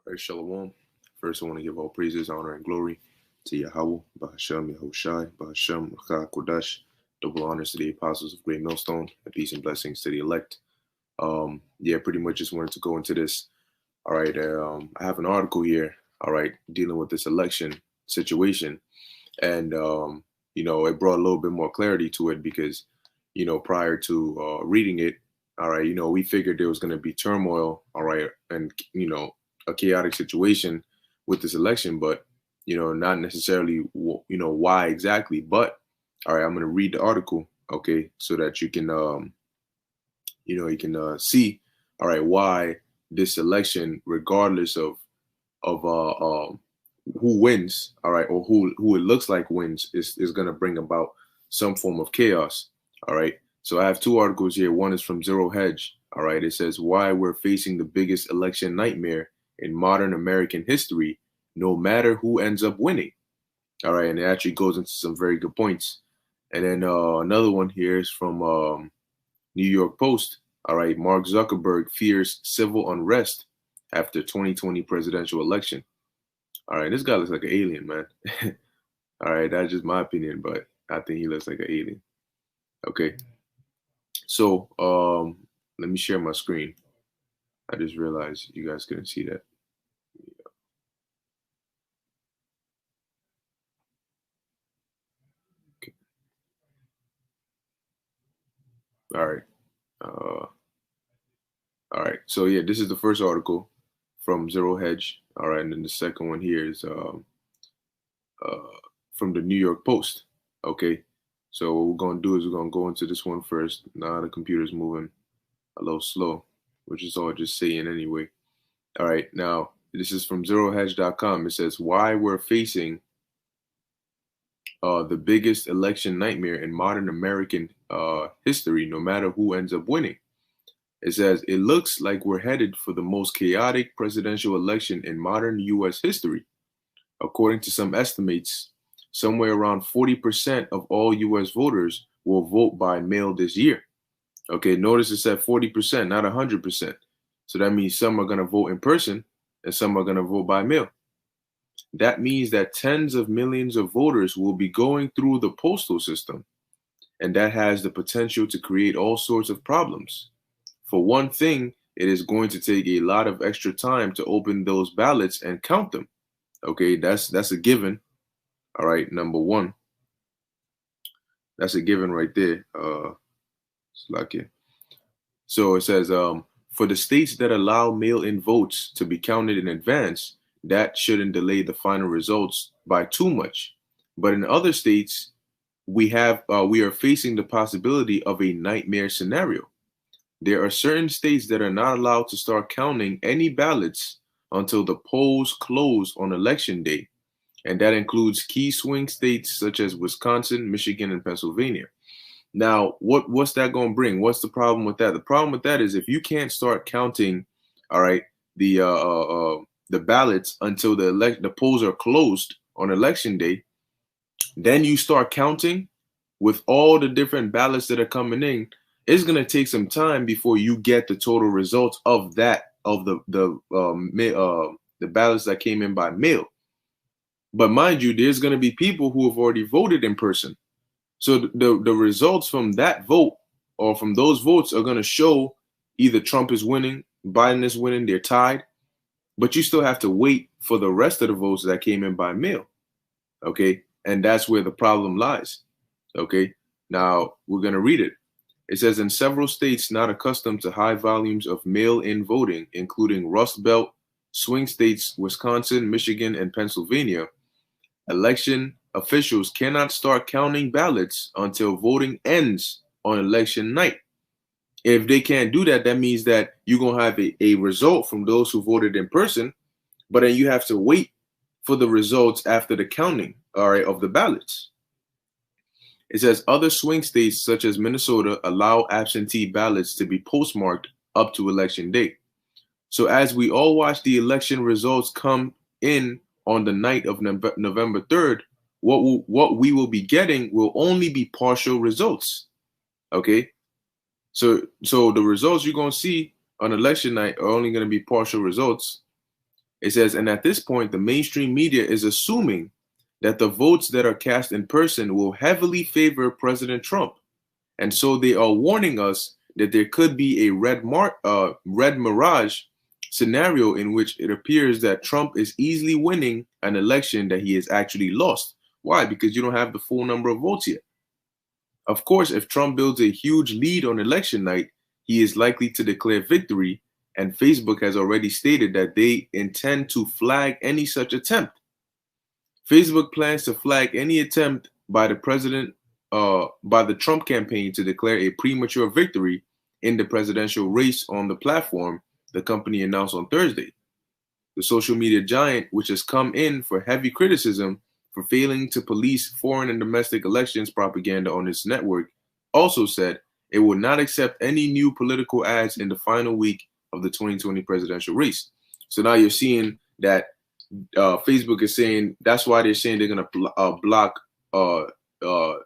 All right, Shalom. First, I want to give all praises, honor, and glory to Yahweh, Bahashem, Yahushai, Bahashem, Machah, Kodash. Double honors to the apostles of Great Millstone, and peace and blessings to the elect. Yeah, pretty much just wanted to go into this. All right, I have an article here, all right, dealing with this election situation. And, it brought a little bit more clarity to it because, prior to reading it, all right, we figured there was going to be turmoil, all right, and, a chaotic situation with this election, but, not necessarily, why exactly. But, all right, I'm going to read the article, okay, so that you can see, all right, why this election, regardless of who wins, all right, or who it looks like wins, is going to bring about some form of chaos. All right. So I have two articles here. One is from Zero Hedge. All right. It says why we're facing the biggest election nightmare in modern American history, no matter who ends up winning. All right. And it actually goes into some very good points. And then another one here is from New York Post. All right. Mark Zuckerberg fears civil unrest after 2020 presidential election. All right, this guy looks like an alien, man. All right, that's just my opinion, but I think he looks like an alien. Okay, so let me share my screen. I just realized you guys couldn't see that. Okay. All right. All right. So yeah, this is the first article from Zero Hedge. All right, and then the second one here is from the New York Post. Okay. So what we're gonna do is we're gonna go into this one first. Now the computer's moving a little slow, which is all just saying anyway. All right, now this is from zerohedge.com. It says why we're facing the biggest election nightmare in modern American history, no matter who ends up winning. It says it looks like we're headed for the most chaotic presidential election in modern U.S. history. According to some estimates, somewhere around 40% of all U.S. voters will vote by mail this year. Okay, notice it said 40%, not 100%. So that means some are going to vote in person and some are going to vote by mail. That means that tens of millions of voters will be going through the postal system, and that has the potential to create all sorts of problems. For one thing, it is going to take a lot of extra time to open those ballots and count them. Okay, that's a given. All right, number one. That's a given right there. Slakia. So it says, for the states that allow mail-in votes to be counted in advance, that shouldn't delay the final results by too much. But in other states, we are facing the possibility of a nightmare scenario. There are certain states that are not allowed to start counting any ballots until the polls close on election day, and that includes key swing states such as Wisconsin, Michigan, and Pennsylvania. Now, what's that going to bring? What's the problem with that? The problem with that is if you can't start counting, all right, the ballots until the polls are closed on election day, then you start counting with all the different ballots that are coming in. It's going to take some time before you get the total results of the ballots that came in by mail. But mind you, there's going to be people who have already voted in person. So the results from that vote or from those votes are going to show either Trump is winning, Biden is winning, they're tied, but you still have to wait for the rest of the votes that came in by mail. Okay. And that's where the problem lies. Okay. Now we're going to read it. It says in several states not accustomed to high volumes of mail-in voting, including Rust Belt, swing states, Wisconsin, Michigan, and Pennsylvania, election officials cannot start counting ballots until voting ends on election night. If they can't do that, that means that you're going to have a result from those who voted in person, but then you have to wait for the results after the counting, all right, of the ballots. It says other swing states such as Minnesota allow absentee ballots to be postmarked up to election day. So as we all watch the election results come in on the night of November 3rd, what we will be getting will only be partial results. Okay, so the results you're going to see on election night are only going to be partial results. It says, and at this point, the mainstream media is assuming that the votes that are cast in person will heavily favor President Trump. And so they are warning us that there could be a red mirage scenario in which it appears that Trump is easily winning an election that he has actually lost. Why? Because you don't have the full number of votes yet. Of course, if Trump builds a huge lead on election night, he is likely to declare victory, and Facebook has already stated that they intend to flag any such attempt. Facebook plans to flag any attempt by the Trump campaign to declare a premature victory in the presidential race on the platform, the company announced on Thursday. The social media giant, which has come in for heavy criticism for failing to police foreign and domestic elections propaganda on its network, also said it would not accept any new political ads in the final week of the 2020 presidential race. So now you're seeing that Facebook is saying that's why they're saying they're going to block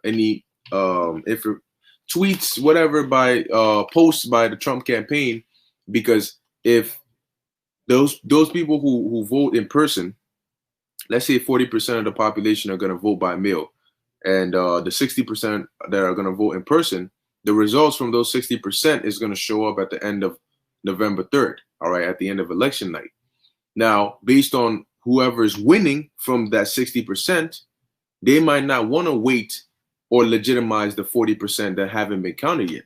any tweets, whatever, by posts by the Trump campaign, because if those people who vote in person, let's say 40% of the population are going to vote by mail, and the 60% that are going to vote in person, the results from those 60% is going to show up at the end of November 3rd, all right, at the end of election night. Now, based on whoever is winning from that 60%, they might not want to wait or legitimize the 40% that haven't been counted yet.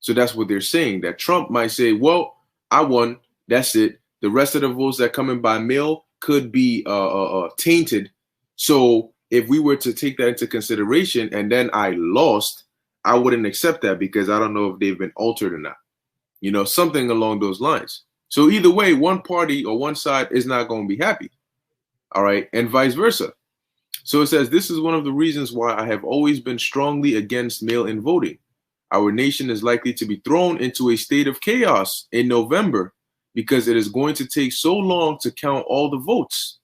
So that's what they're saying, that Trump might say, well, I won, that's it. The rest of the votes that come in by mail could be tainted. So if we were to take that into consideration and then I lost, I wouldn't accept that because I don't know if they've been altered or not. You know, something along those lines. So either way, one party or one side is not going to be happy. All right. And vice versa. So it says, this is one of the reasons why I have always been strongly against mail-in voting. Our nation is likely to be thrown into a state of chaos in November because it is going to take so long to count all the votes.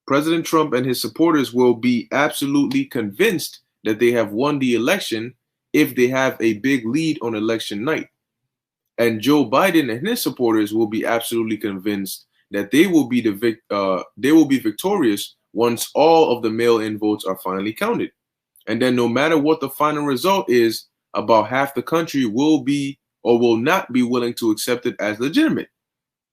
President Trump and his supporters will be absolutely convinced that they have won the election if they have a big lead on election night. And Joe Biden and his supporters will be absolutely convinced that they will be victorious once all of the mail-in votes are finally counted. And then no matter what the final result is, about half the country will be or will not be willing to accept it as legitimate.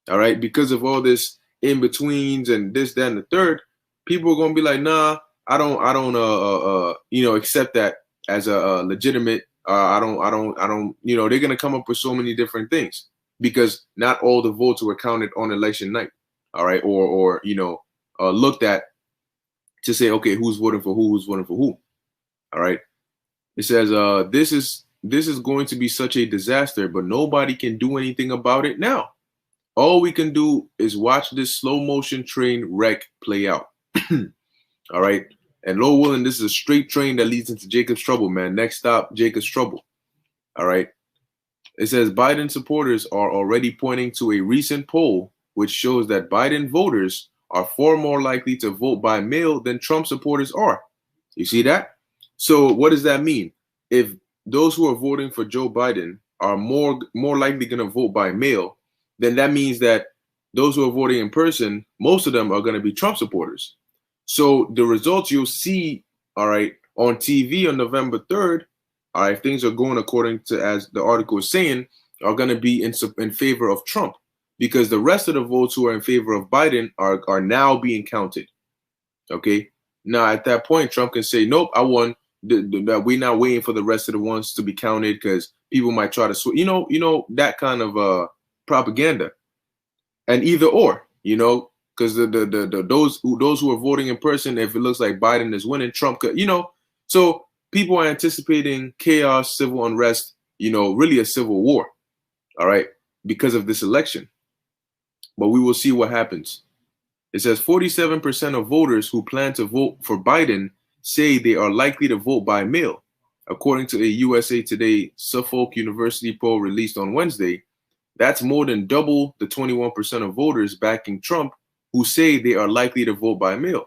All right, because of all this in-betweens and this, that, and the third, people are going to be like, nah, I don't accept that as a legitimate. I don't, they're going to come up with so many different things because not all the votes were counted on election night. All right. Or looked at to say, okay, who's voting for who's voting for who. All right. It says, this is going to be such a disaster, but nobody can do anything about it now. All we can do is watch this slow motion train wreck play out. All right. And Lord willing, this is a straight train that leads into Jacob's Trouble, man. Next stop, Jacob's Trouble. All right. It says Biden supporters are already pointing to a recent poll, which shows that Biden voters are far more likely to vote by mail than Trump supporters are. You see that? So what does that mean? If those who are voting for Joe Biden are more likely going to vote by mail, then that means that those who are voting in person, most of them are going to be Trump supporters. So the results you'll see, all right, on TV on November 3rd, all right, if things are going according to as the article is saying, are going to be in favor of Trump because the rest of the votes who are in favor of Biden are now being counted. Okay. Now at that point, Trump can say, nope, I won. We're not waiting for the rest of the ones to be counted because people might try to, that kind of propaganda. And either or, because those who are voting in person, if it looks like Biden is winning, Trump could, so people are anticipating chaos, civil unrest, really a civil war, all right, because of this election. But we will see what happens. It says 47% of voters who plan to vote for Biden say they are likely to vote by mail. According to a USA Today Suffolk University poll released on Wednesday, that's more than double the 21% of voters backing Trump who say they are likely to vote by mail.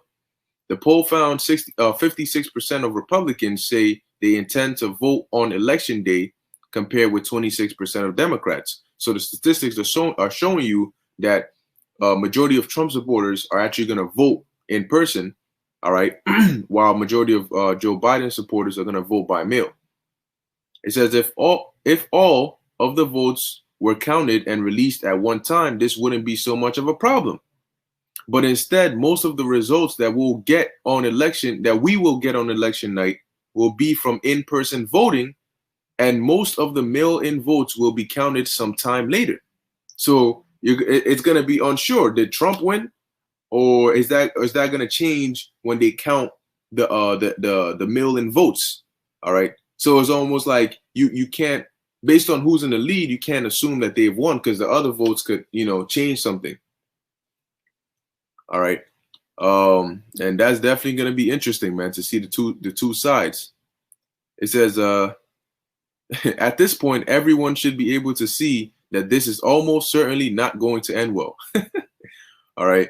The poll found 56% of Republicans say they intend to vote on election day compared with 26% of Democrats. So the statistics are showing you that majority of Trump supporters are actually going to vote in person, all right, while majority of Joe Biden supporters are going to vote by mail. It says if all of the votes were counted and released at one time, this wouldn't be so much of a problem. But instead, most of the results that we will get on election night will be from in-person voting, and most of the mail-in votes will be counted sometime later. So it's going to be unsure. Did Trump win, or is that going to change when they count the mail-in votes? All right. So it's almost like you can't, based on who's in the lead, you can't assume that they've won because the other votes could change something. All right. And that's definitely going to be interesting, man, to see the two sides. It says at this point, everyone should be able to see that this is almost certainly not going to end well. All right.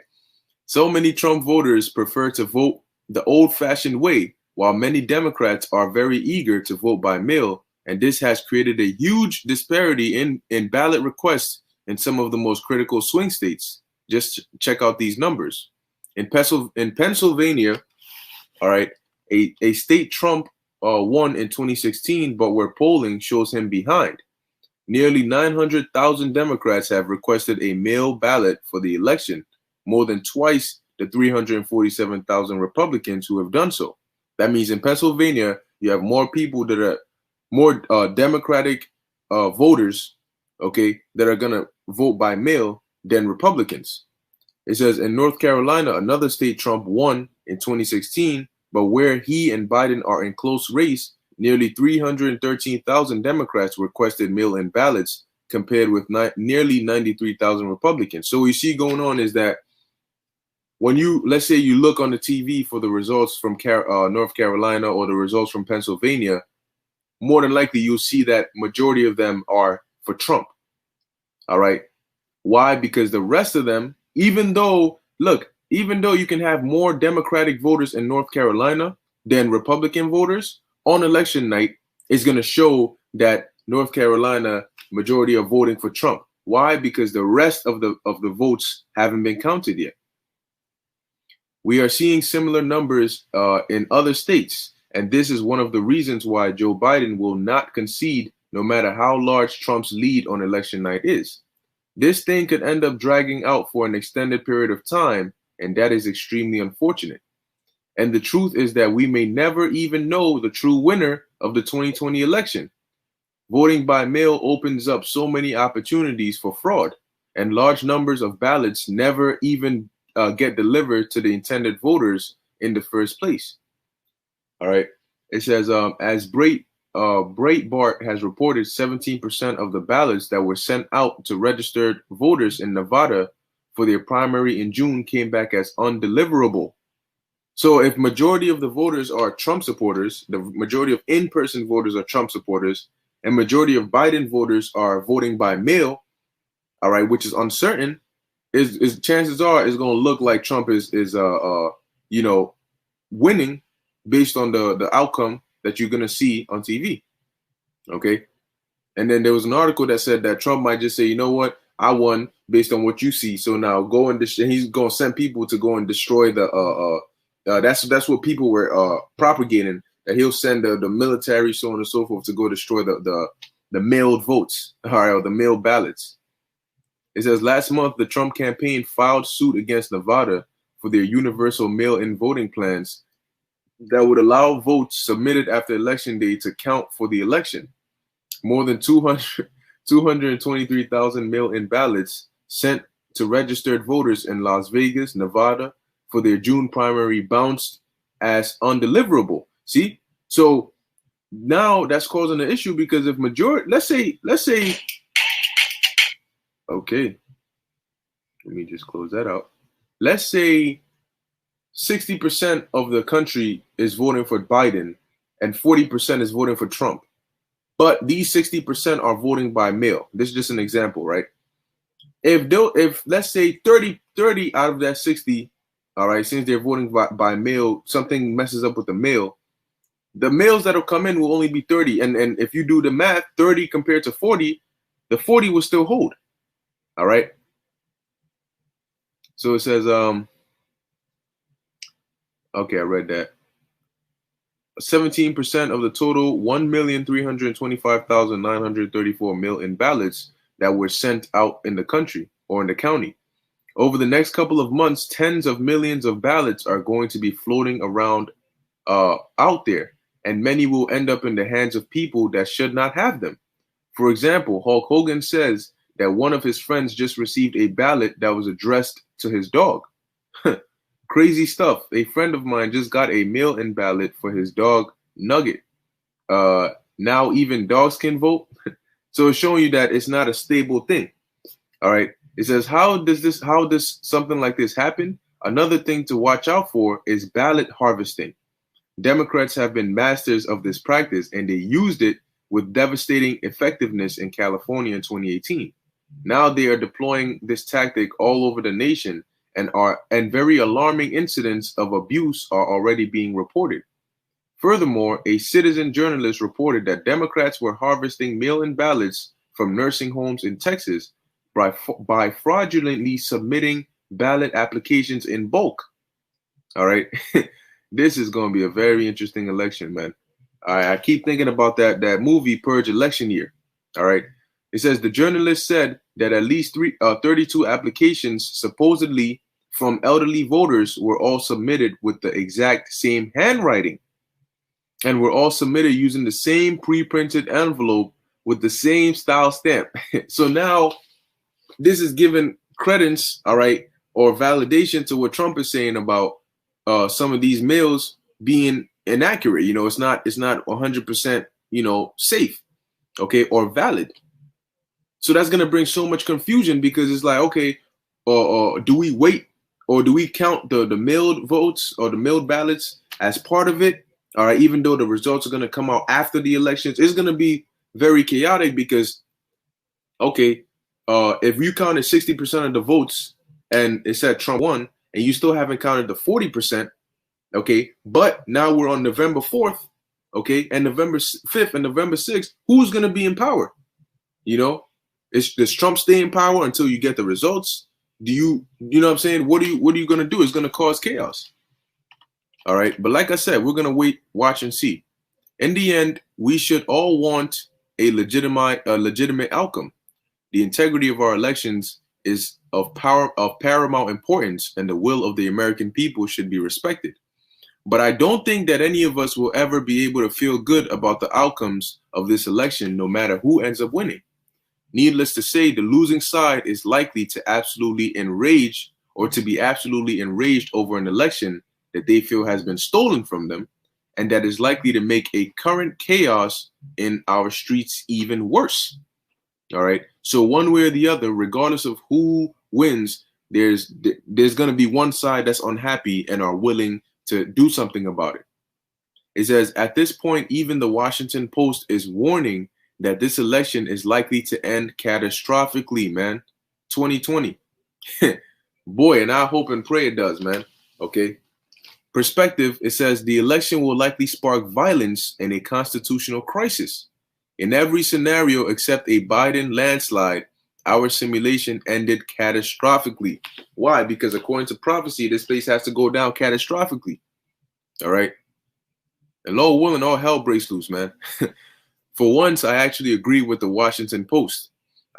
So many Trump voters prefer to vote the old-fashioned way, while many Democrats are very eager to vote by mail, and this has created a huge disparity in ballot requests in some of the most critical swing states. Just check out these numbers. In Pennsylvania, all right, a state Trump won in 2016, but where polling shows him behind. Nearly 900,000 Democrats have requested a mail ballot for the election, more than twice the 347,000 Republicans who have done so. That means in Pennsylvania, you have more people that are more Democratic voters, okay, that are going to vote by mail than Republicans. It says in North Carolina, another state Trump won in 2016, but where he and Biden are in close race, nearly 313,000 Democrats requested mail-in ballots compared with nearly 93,000 Republicans. So what you see going on is that when let's say you look on the TV for the results from North Carolina or the results from Pennsylvania, more than likely you'll see that majority of them are for Trump. All right. Why? Because the rest of them, even though you can have more Democratic voters in North Carolina than Republican voters, on election night, it's going to show that North Carolina majority are voting for Trump. Why? Because the rest of the votes haven't been counted yet. We are seeing similar numbers in other states, and this is one of the reasons why Joe Biden will not concede no matter how large Trump's lead on election night is. This thing could end up dragging out for an extended period of time, and that is extremely unfortunate. And the truth is that we may never even know the true winner of the 2020 election. Voting by mail opens up so many opportunities for fraud, and large numbers of ballots never even get delivered to the intended voters in the first place. All right. It says, as Breitbart has reported, 17% of the ballots that were sent out to registered voters in Nevada for their primary in June came back as undeliverable. So if majority of the voters are Trump supporters, the majority of in-person voters are Trump supporters, and majority of Biden voters are voting by mail, all right, which is uncertain, is chances are it's going to look like Trump is winning based on the outcome that you're going to see on TV. Okay. And then there was an article that said that Trump might just say, you know what, I won based on what you see. So now go and he's going to send people to go and destroy the that's what people were propagating, that he'll send the military, so on and so forth, to go destroy the mailed votes, all right, or the mail ballots. It says last month, the Trump campaign filed suit against Nevada for their universal mail-in voting plans that would allow votes submitted after Election Day to count for the election. More than 223,000 mail-in ballots sent to registered voters in Las Vegas, Nevada, for their June primary bounced as undeliverable. See? So now that's causing an issue, because if majority, let's say, okay, let me just close that out. Let's say 60% of the country is voting for Biden and 40% is voting for Trump. But these 60% are voting by mail. This is just an example, right? If let's say 30 out of that 60, all right, since they're voting by mail, something messes up with the mails that'll come in will only be 30. And if you do the math, 30 compared to 40, the 40 will still hold. All right. So it says, okay, I read that. 17% of the total 1,325,934 mail-in ballots that were sent out in the country or in the county. Over the next couple of months, tens of millions of ballots are going to be floating around out there, and many will end up in the hands of people that should not have them. For example, Hulk Hogan says that one of his friends just received a ballot that was addressed to his dog. Crazy stuff. A friend of mine just got a mail-in ballot for his dog, Nugget. Now even dogs can vote. So it's showing you that it's not a stable thing. All right. It says, how does something like this happen? Another thing to watch out for is ballot harvesting. Democrats have been masters of this practice, and they used it with devastating effectiveness in California in 2018. Now they are deploying this tactic all over the nation, and very alarming incidents of abuse are already being reported. Furthermore, a citizen journalist reported that Democrats were harvesting mail-in ballots from nursing homes in Texas by fraudulently submitting ballot applications in bulk. All right. This is going to be a very interesting election, man. I keep thinking about that movie Purge election year. All right. It says the journalist said that at least 32 applications supposedly from elderly voters were all submitted with the exact same handwriting and were all submitted using the same pre-printed envelope with the same style stamp. So now this is given credence, all right, or validation to what Trump is saying about some of these mails being inaccurate. You know, it's not 100%, you know, safe, okay, or valid. So that's going to bring so much confusion because it's like, okay, do we wait or do we count the mailed votes or the mailed ballots as part of it? All right, even though the results are going to come out after the elections, it's going to be very chaotic because, okay, if you counted 60% of the votes and it said Trump won and you still haven't counted the 40%, okay, but now we're on November 4th, okay, and November 5th and November 6th, who's going to be in power? You know, does Trump stay in power until you get the results? You know what I'm saying? What are you going to do? It's going to cause chaos. All right. But like I said, we're going to wait, watch, and see. In the end, we should all want a legitimate outcome. The integrity of our elections is of paramount importance, and the will of the American people should be respected. But I don't think that any of us will ever be able to feel good about the outcomes of this election, no matter who ends up winning. Needless to say, the losing side is likely to be absolutely enraged over an election that they feel has been stolen from them, and that is likely to make a current chaos in our streets even worse. All right. So one way or the other, regardless of who wins, there's going to be one side that's unhappy and are willing to do something about it. It says, at this point, even the Washington Post is warning that this election is likely to end catastrophically, man. 2020. Boy, and I hope and pray it does, man. Okay. Perspective, it says the election will likely spark violence and a constitutional crisis. In every scenario except a Biden landslide, our simulation ended catastrophically. Why? Because according to prophecy, this place has to go down catastrophically. All right. And Lord willing, all hell breaks loose, man. For once, I actually agree with the Washington Post.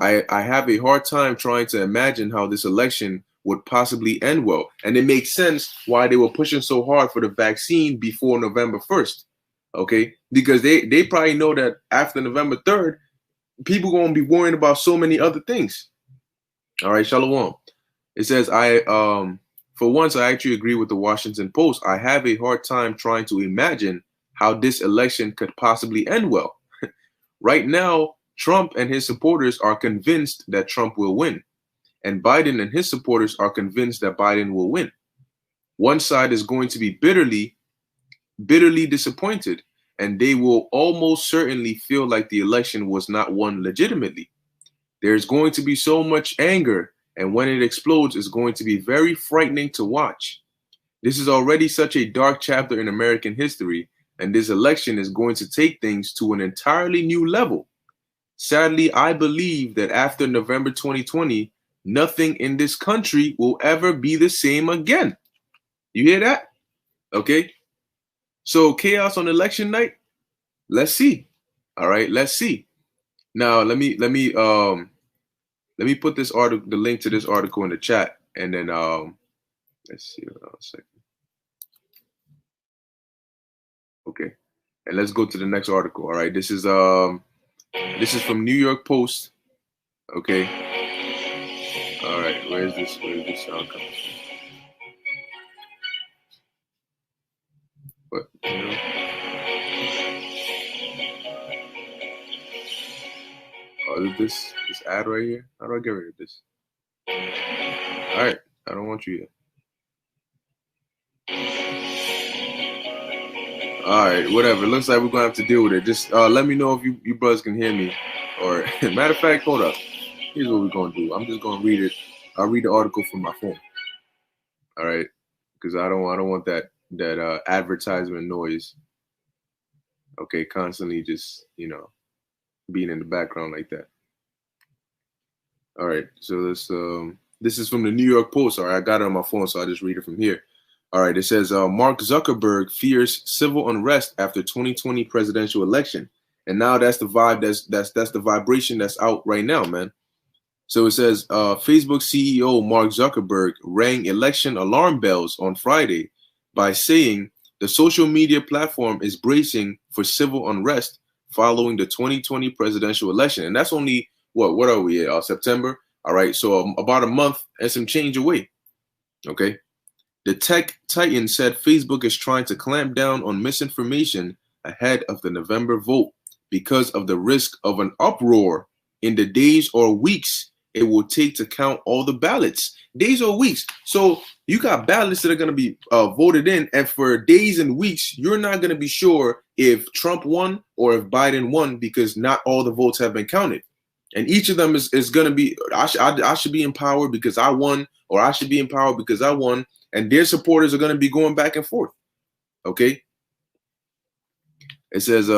I have a hard time trying to imagine how this election would possibly end well. And it makes sense why they were pushing so hard for the vaccine before November 1st. Okay? Because they probably know that after November 3rd, people going to be worrying about so many other things. All right, Shalom. It says, for once, I actually agree with the Washington Post. I have a hard time trying to imagine how this election could possibly end well. Right now, Trump and his supporters are convinced that Trump will win, and Biden and his supporters are convinced that Biden will win. One side is going to be bitterly disappointed, and they will almost certainly feel like the election was not won legitimately. There's going to be so much anger, and when it explodes, it's going to be very frightening to watch. This is already such a dark chapter in American history, and this election is going to take things to an entirely new level. Sadly, I believe that after November 2020, nothing in this country will ever be the same again. You hear that? Okay. So chaos on election night. Let's see. All right. Let's see. Now let me put this article, the link to this article in the chat, and then let's see. Hold on a second. Okay. And let's go to the next article. All right. This is from New York Post. Okay. All right. Where's this sound coming from? But this ad right here. How do I get rid of this? All right. I don't want you yet. All right, whatever. Looks like we're gonna have to deal with it. Just let me know if you brothers can hear me. Or matter of fact, hold up. Here's what we're gonna do. I'm just gonna read it. I'll read the article from my phone. All right, because I don't want that advertisement noise. Okay, constantly just being in the background like that. All right, so this is from the New York Post. All right, I got it on my phone, so I'll just read it from here. All right, it says Mark Zuckerberg fears civil unrest after 2020 presidential election, and now that's the vibe. That's the vibration that's out right now, man. So it says Facebook CEO Mark Zuckerberg rang election alarm bells on Friday by saying the social media platform is bracing for civil unrest following the 2020 presidential election, and that's only what are we at? September? All right, so about a month and some change away. Okay. The tech titan said Facebook is trying to clamp down on misinformation ahead of the November vote because of the risk of an uproar in the days or weeks it will take to count all the ballots. Days or weeks. So you got ballots that are going to be voted in, and for days and weeks, you're not going to be sure if Trump won or if Biden won because not all the votes have been counted. And each of them is going to be, I should be in power because I won, or I should be in power because I won. And their supporters are going to be going back and forth. Okay. It says,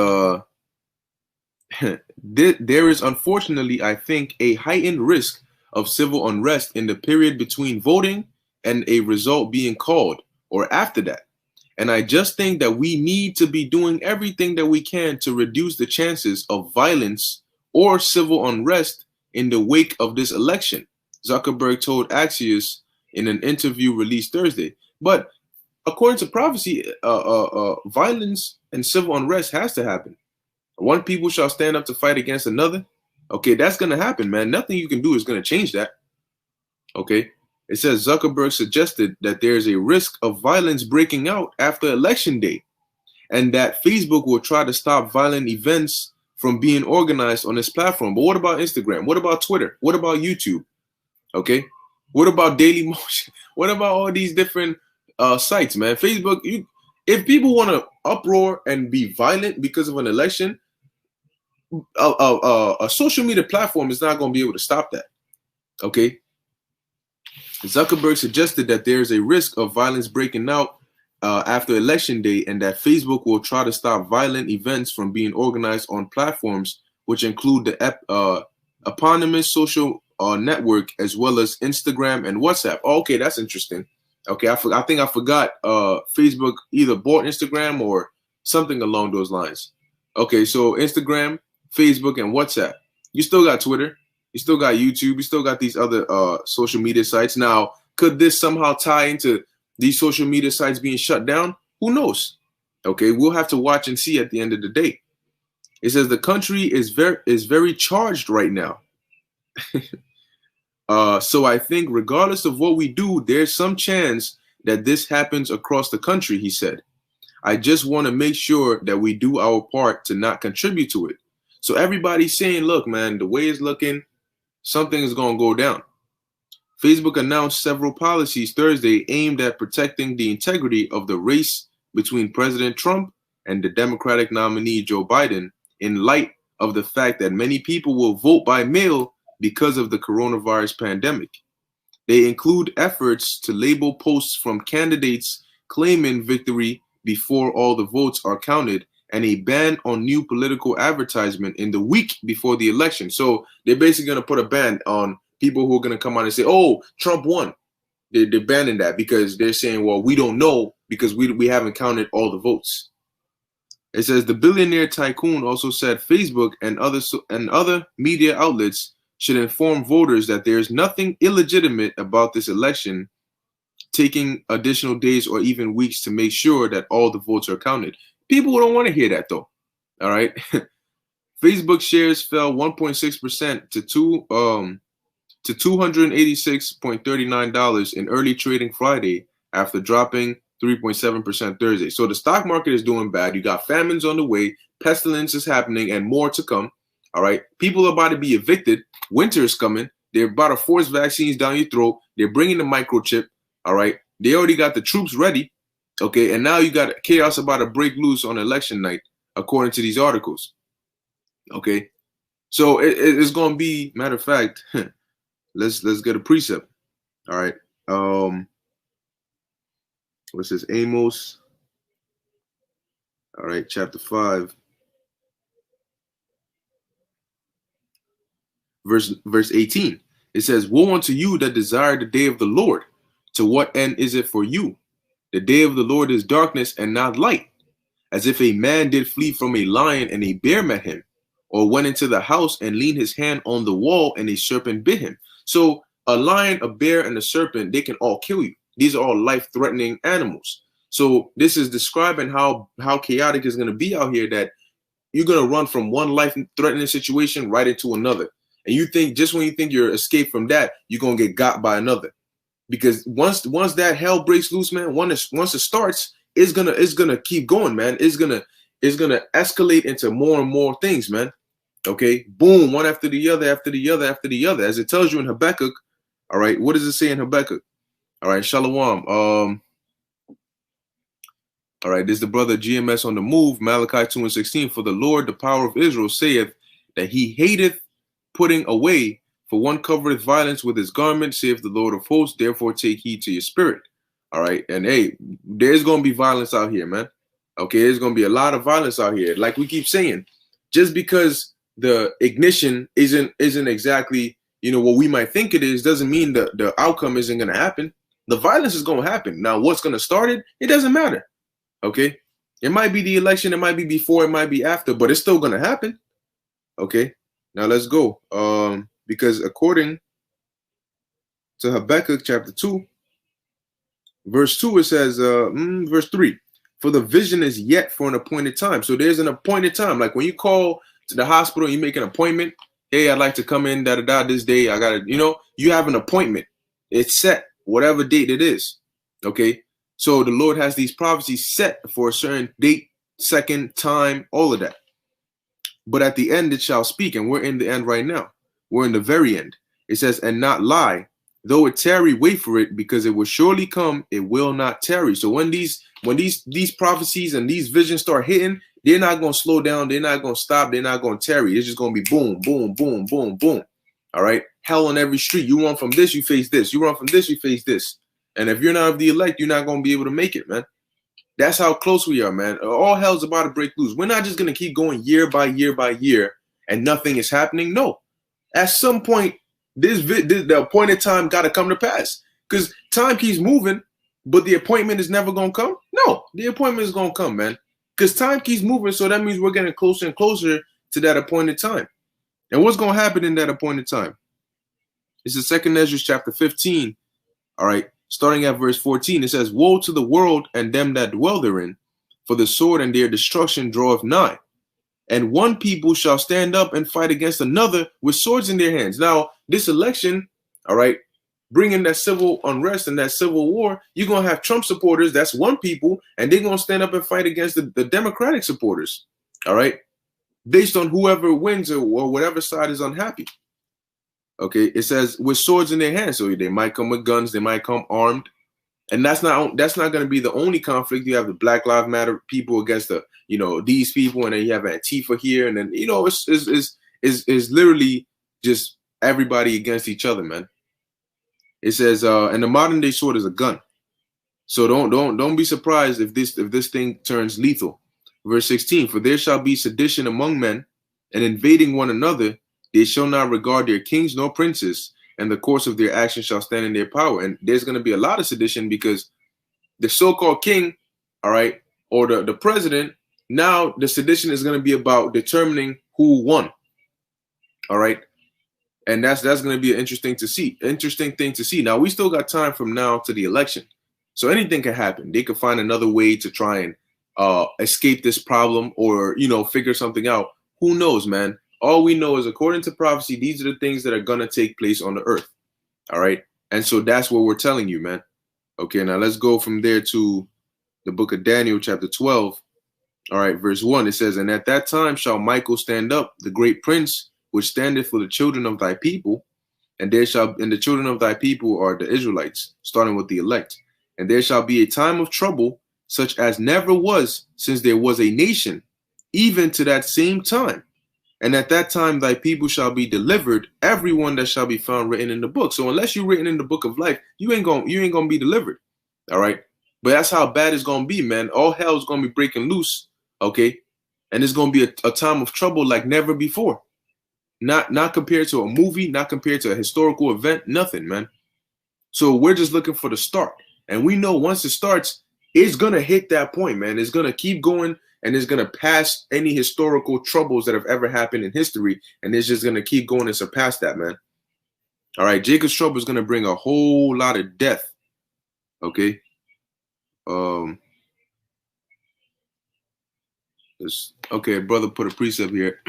there is unfortunately, I think, a heightened risk of civil unrest in the period between voting and a result being called or after that. And I just think that we need to be doing everything that we can to reduce the chances of violence or civil unrest in the wake of this election, Zuckerberg told Axios in an interview released Thursday. But according to prophecy, violence and civil unrest has to happen. One people shall stand up to fight against another. Okay, that's going to happen, man. Nothing you can do is going to change that. Okay. It says Zuckerberg suggested that there is a risk of violence breaking out after election day, and that Facebook will try to stop violent events from being organized on this platform. But what about Instagram? What about Twitter? What about YouTube? Okay. What about Daily Motion? What about all these different sites, man? Facebook, if people want to uproar and be violent because of an election, a social media platform is not going to be able to stop that. Okay. Zuckerberg suggested that there is a risk of violence breaking out after election day, and that Facebook will try to stop violent events from being organized on platforms which include the eponymous social network, as well as Instagram and WhatsApp. Oh, okay, that's interesting. Okay, I think I forgot Facebook either bought Instagram or something along those lines. Okay, so Instagram, Facebook, and WhatsApp. You still got Twitter. You still got YouTube. You still got these other social media sites. Now, could this somehow tie into these social media sites being shut down? Who knows? Okay, we'll have to watch and see at the end of the day. It says the country is very charged right now. So I think regardless of what we do, there's some chance that this happens across the country, he said. I just want to make sure that we do our part to not contribute to it. So everybody's saying, look, man, the way it's looking, something is going to go down. Facebook announced several policies Thursday aimed at protecting the integrity of the race between President Trump and the Democratic nominee Joe Biden, in light of the fact that many people will vote by mail because of the coronavirus pandemic. They include efforts to label posts from candidates claiming victory before all the votes are counted, and a ban on new political advertisement in the week before the election. So they're basically going to put a ban on people who are going to come out and say, oh, Trump won. They're banning that because they're saying, well, we don't know because we haven't counted all the votes. It says the billionaire tycoon also said Facebook and other media outlets should inform voters that there's nothing illegitimate about this election, taking additional days or even weeks to make sure that all the votes are counted. People don't want to hear that though. All right. Facebook shares fell 1.6% to $286.39 in early trading Friday after dropping 3.7% Thursday. So the stock market is doing bad. You got famines on the way, pestilence is happening, and more to come. All right. People are about to be evicted. Winter is coming. They're about to force vaccines down your throat. They're bringing the microchip. All right. They already got the troops ready. Okay. And now you got chaos about to break loose on election night, according to these articles. Okay. So it's going to be, matter of fact, let's get a precept. All right. What's this? Amos. All right, chapter 5. Verse 18. It says, woe unto you that desire the day of the Lord. To what end is it for you? The day of the Lord is darkness and not light, as if a man did flee from a lion and a bear met him, or went into the house and leaned his hand on the wall and a serpent bit him. So a lion, a bear, and a serpent, they can all kill you. These are all life-threatening animals. So this is describing how chaotic it's going to be out here, that you're going to run from one life-threatening situation right into another. And you think, just when you think you're escaped from that, you're going to get got by another. Because once that hell breaks loose, man, once it starts, it's gonna keep going, man. It's gonna escalate into more and more things, man. Okay, boom, one after the other, after the other, after the other, as it tells you in Habakkuk. All right, what does it say in Habakkuk? All right, Shalom. All right, this is the brother GMS on the move, Malachi 2:16. For the Lord, the power of Israel, saith that he hateth putting away, for one covereth violence with his garment, saith the Lord of hosts, therefore take heed to your spirit. All right, and hey, there's going to be violence out here, man. Okay, there's going to be a lot of violence out here. Like we keep saying, just because the ignition isn't exactly, what we might think it is, doesn't mean the outcome isn't going to happen. The violence is going to happen. Now, what's going to start it? It doesn't matter. Okay, it might be the election, it might be before, it might be after, but it's still going to happen. Okay, now let's go. Because according to Habakkuk chapter 2, verse 2, it says, verse 3, for the vision is yet for an appointed time. So there's an appointed time. Like when you call to the hospital, you make an appointment. Hey, I'd like to come in this day. I got to, you have an appointment. It's set, whatever date it is. Okay. So the Lord has these prophecies set for a certain date, second, time, all of that. But at the end, it shall speak. And we're in the end right now. We're in the very end. It says, and not lie. Though it tarry, wait for it, because it will surely come. It will not tarry. So when these prophecies and these visions start hitting, they're not going to slow down. They're not going to stop. They're not going to tarry. It's just going to be boom, boom, boom, boom, boom. All right. Hell on every street. You run from this, you face this. You run from this, you face this. And if you're not of the elect, you're not going to be able to make it, man. That's how close we are, man. All hell's about to break loose. We're not just going to keep going year by year by year and nothing is happening. No. At some point, the appointed time got to come to pass, because time keeps moving, but the appointment is never going to come. No, the appointment is going to come, man, because time keeps moving. So that means we're getting closer and closer to that appointed time. And what's going to happen in that appointed time? It's the 2nd Ezra chapter 15. All right. Starting at verse 14, it says, woe to the world and them that dwell therein, for the sword and their destruction draweth nigh. And one people shall stand up and fight against another with swords in their hands. Now, this election, all right, bringing that civil unrest and that civil war, you're going to have Trump supporters, that's one people, and they're going to stand up and fight against the Democratic supporters, all right, based on whoever wins or whatever side is unhappy. Okay, it says with swords in their hands. So they might come with guns, they might come armed. And that's not going to be the only conflict. You have the Black Lives Matter people against the, these people, and then you have Antifa here, and then it's literally just everybody against each other, man. It says, and the modern day sword is a gun. So don't be surprised if this thing turns lethal. Verse 16, for there shall be sedition among men, and invading one another, they shall not regard their kings nor princes, and the course of their action shall stand in their power. And there's going to be a lot of sedition because the so-called king, all right, or the president, now the sedition is going to be about determining who won, all right. And that's going to be an interesting thing to see. Now, we still got time from now to the election. So anything can happen. They could find another way to try and escape this problem or, figure something out. Who knows, man? All we know is according to prophecy, these are the things that are going to take place on the earth. All right. And so that's what we're telling you, man. Okay, now let's go from there to the book of Daniel, chapter 12. All right, verse 1. It says, and at that time shall Michael stand up, the great prince, which standeth for the children of thy people, and the children of thy people are the Israelites, starting with the elect. And there shall be a time of trouble, such as never was since there was a nation, even to that same time. And at that time thy people shall be delivered, everyone that shall be found written in the book. So unless you're written in the book of life, you ain't gonna be delivered. All right. But that's how bad it's gonna be, man. All hell is gonna be breaking loose. Okay. And it's gonna be a time of trouble like never before. Not compared to a movie, not compared to a historical event, nothing, man. So we're just looking for the start. And we know once it starts, it's going to hit that point, man. It's going to keep going and it's going to pass any historical troubles that have ever happened in history. And it's just going to keep going and surpass that, man. All right. Jacob's trouble is going to bring a whole lot of death. Okay. Okay, brother put a precept here.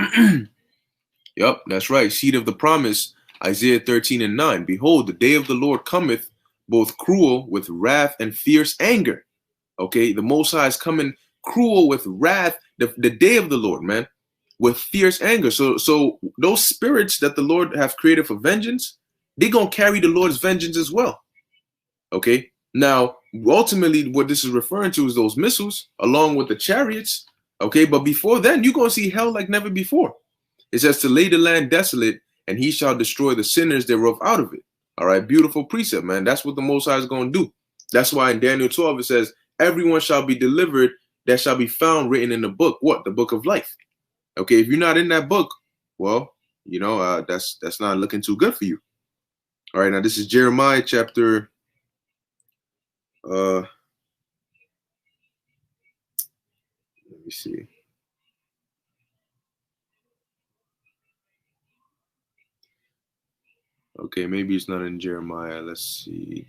Yep, that's right. Seed of the promise, Isaiah 13:9. Behold, the day of the Lord cometh, both cruel with wrath and fierce anger. Okay, the Most High is coming cruel with wrath, the day of the Lord, man, with fierce anger. So those spirits that the Lord have created for vengeance, they're going to carry the Lord's vengeance as well. Okay, now, ultimately, what this is referring to is those missiles along with the chariots. Okay, but before then, you're going to see hell like never before. It says to lay the land desolate, and he shall destroy the sinners thereof out of it. All right, beautiful precept, man. That's what the Most High is going to do. That's why in Daniel 12 it says, everyone shall be delivered that shall be found written in the book. What? The book of life. Okay, if you're not in that book, well, that's not looking too good for you. All right, now this is Jeremiah chapter let me see. Okay, maybe it's not in Jeremiah. Let's see.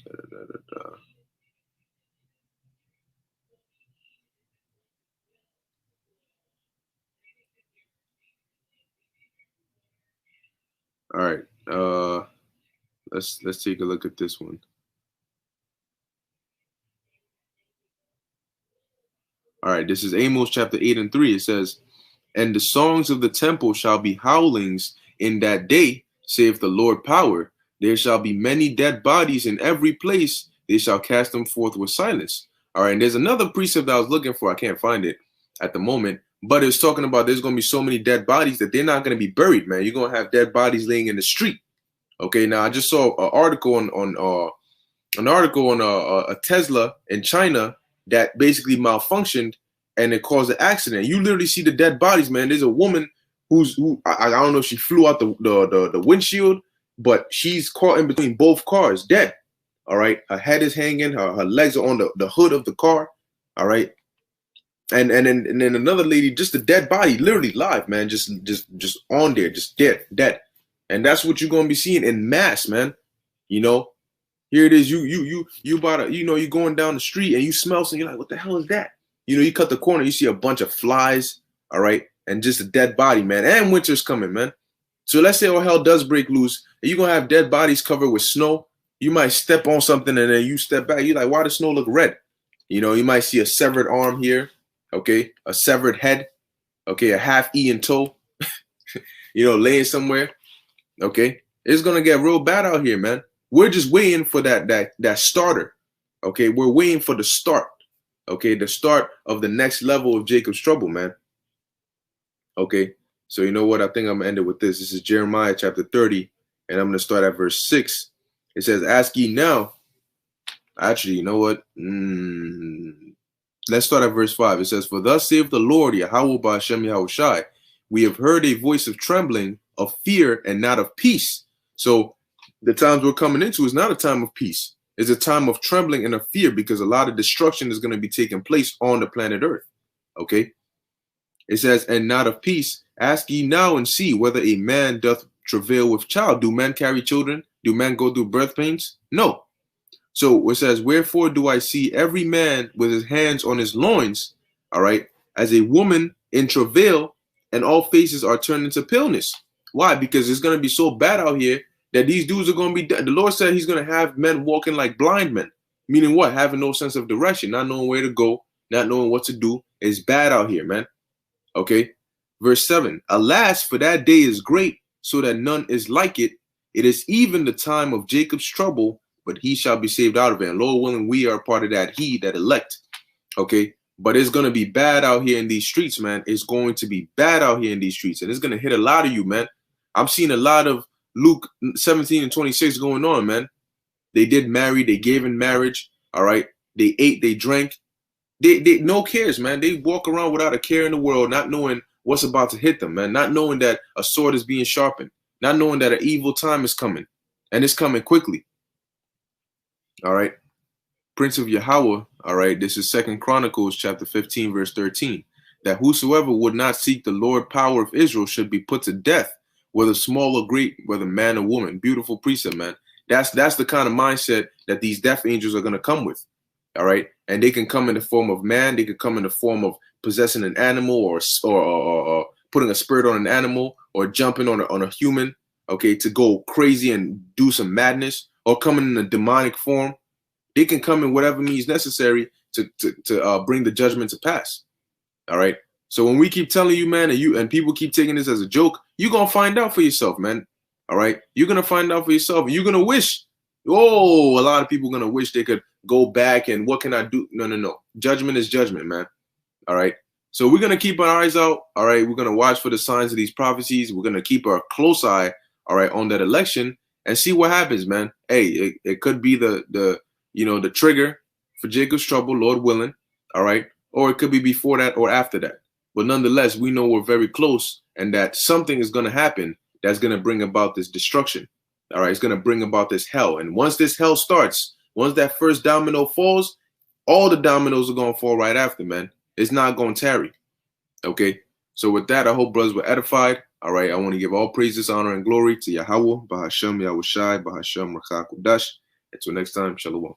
All right. Let's take a look at this one. All right, this is Amos chapter 8:3. It says, and the songs of the temple shall be howlings in that day, saith the Lord power. There shall be many dead bodies in every place. They shall cast them forth with silence. All right, and there's another precept that I was looking for. I can't find it at the moment. But it's talking about there's going to be so many dead bodies that they're not going to be buried, man. You're going to have dead bodies laying in the street. Okay, now I just saw an article on a Tesla in China that basically malfunctioned and it caused an accident. You literally see the dead bodies, man. There's a woman who I don't know if she flew out the windshield, but she's caught in between both cars, dead. All right, her head is hanging, her legs are on the hood of the car. All right. And then another lady, just a dead body, literally live, man, just on there, just dead. And that's what you're gonna be seeing in mass, man. Here it is. You about to, you're going down the street and you smell something. You're like, what the hell is that? You cut the corner, you see a bunch of flies, all right, and just a dead body, man. And winter's coming, man. So let's say all hell does break loose, and you're gonna have dead bodies covered with snow. You might step on something and then you step back. You're like, why does snow look red? You might see a severed arm here. Okay, a severed head, okay, a half-eaten toe, laying somewhere. Okay, it's gonna get real bad out here, man. We're just waiting for that starter. Okay, we're waiting for the start. Okay, the start of the next level of Jacob's trouble, man. Okay, so you know what? I think I'm gonna end it with this. This is Jeremiah chapter 30, and I'm gonna start at verse 6. It says, "Ask ye now." Actually, you know what? Let's start at verse 5. It says, "For thus saith the Lord, Yahweh Ba'ashem Yahushai, we have heard a voice of trembling, of fear, and not of peace." So The times we're coming into is not a time of peace. It's a time of trembling and of fear, because a lot of destruction is going to be taking place on the planet Earth. Okay. It says, and not of peace. Ask ye now and see whether a man doth travail with child. Do men carry children? Do men go through birth pains? No. So it says, wherefore do I see every man with his hands on his loins, all right, as a woman in travail, and all faces are turned into paleness. Why? Because it's going to be so bad out here that these dudes are going to be dead. The Lord said he's going to have men walking like blind men. Meaning what? Having no sense of direction, not knowing where to go, not knowing what to do. It's bad out here, man. Okay. Verse 7. Alas, for that day is great, so that none is like it. It is even the time of Jacob's trouble, but he shall be saved out of it. And Lord willing, we are part of that he, that elect. Okay. But it's going to be bad out here in these streets, man. It's going to be bad out here in these streets. And it's going to hit a lot of you, man. I'm seeing a lot of Luke 17 and 26 going on, man. They did marry. They gave in marriage. All right. They ate. They drank. They no cares, man. They walk around without a care in the world, not knowing what's about to hit them, man. Not knowing that a sword is being sharpened. Not knowing that an evil time is coming. And it's coming quickly. All right. Prince of Yahweh, all right, this is 2nd Chronicles chapter 15, verse 13, that whosoever would not seek the Lord power of Israel should be put to death, whether small or great, whether man or woman. Beautiful precept, man. That's the kind of mindset that these death angels are going to come with, all right? And they can come in the form of man. They could come in the form of possessing an animal, or putting a spirit on an animal, or jumping on a human, okay, to go crazy and do some madness, or coming in a demonic form. They can come in whatever means necessary to bring the judgment to pass. All right. So when we keep telling you, man, and people keep taking this as a joke, you're going to find out for yourself, man. All right. You're going to find out for yourself. You're going to wish. Oh, a lot of people are going to wish they could go back and what can I do? No. Judgment is judgment, man. All right. So we're going to keep our eyes out. All right. We're going to watch for the signs of these prophecies. We're going to keep a close eye, all right, on that election and see what happens, man. Hey, it could be the trigger for Jacob's trouble, Lord willing, all right? Or it could be before that or after that. But nonetheless, we know we're very close and that something is going to happen that's going to bring about this destruction, all right? It's going to bring about this hell. And once this hell starts, once that first domino falls, all the dominoes are going to fall right after, man. It's not going to tarry, okay? So with that, I hope brothers were edified. All right, I want to give all praises, honor, and glory to Yahweh, Bahashem, Yahushai, Bahashem, Rachakudash. Until next time, Shalom.